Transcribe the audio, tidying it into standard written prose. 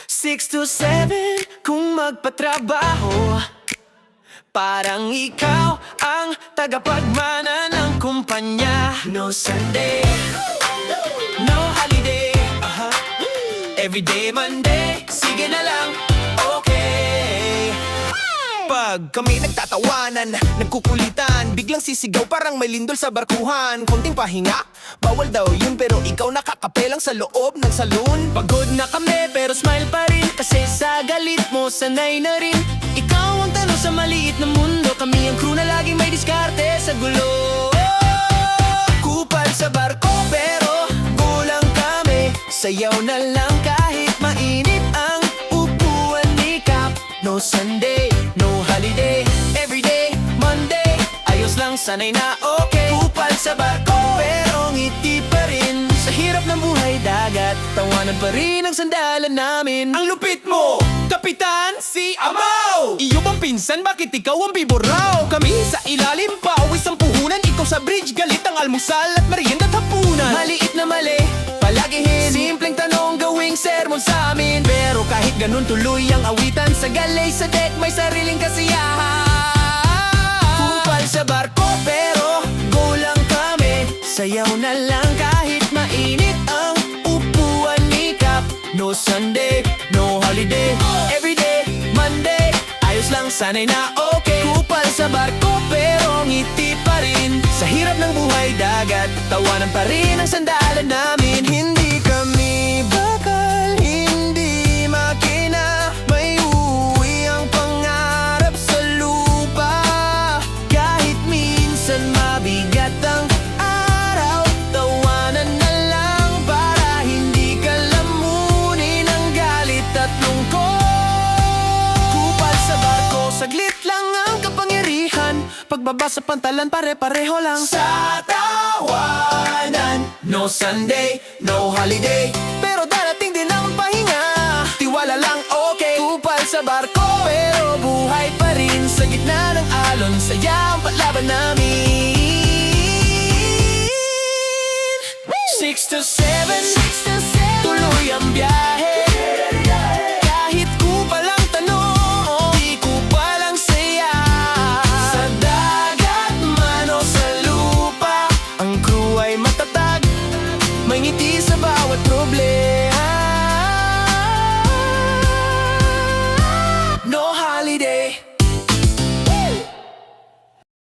6 to 7 kung magpatrabaho, parang ikaw ang tagapagmana ng kumpanya. No Sunday, no holiday, everyday Monday, sige na lang, okay. Pag kami nagtatawanan, nagkukulitan, biglang sisigaw parang may lindol sa barkuhan. Konting pahinga, bawal daw yun, pero ikaw nakakapelang sa loob ng saloon. Pagod na kami pero smile pa rin, kasi sa galit mo sanay na rin. Ikaw ang talo sa maliit na mundo, kami ang crew na laging may diskarte sa gulo. Kupal sa barko pero kulang kami, Sayaw na lang kahit mainit ang upuan ni Kap. No Sunday, no holiday, everyday Monday, ayos lang sanay na okay. kupal sa barko Pero ngiti pa rin sa hirap ng buhay dagat, tawanan pa rin ang sandalan namin. Ang lupit mo, Kapitan si Amaw! Iyo bang pinsan, bakit ikaw ang biboraw? Kami sa ilalim, pawis ang puhunan. Ikaw sa bridge, galit ang almusal at merienda at hapunan. Maliit na mali, palagihin, simpleng tanong gawing sermon sa amin. Pero kahit ganun tuloy ang awitan, sa galay sa deck may sariling kasiyahan. Kupal sa barko pero Go lang kami, sayaw na lang kahit mainit ang upuan ni Kap. No Sunday, no holiday, everyday Monday, ayos lang sanay na okay. kupal sa barko Pero ngiti pa rin sa hirap ng buhay dagat, tawanan pa rin ang sandalan namin. hindi kami bakal, hindi makina. May uwi ang pangarap sa lupa. Kahit minsan mabigat ang araw, tawanan na lang para hindi ka lamunin ang galit at lungkot. Kupal sa barko, Saglit lang ang kapangyarihan, pagbaba sa pantalan pare-pareho lang. sa tawanan. No Sunday, no holiday, pero darating din ang pahinga. Tiwala lang, okay. Kupal sa barko, pero buhay pa rin sa gitna ng alon. Saya ang patlaban namin. 6 to 7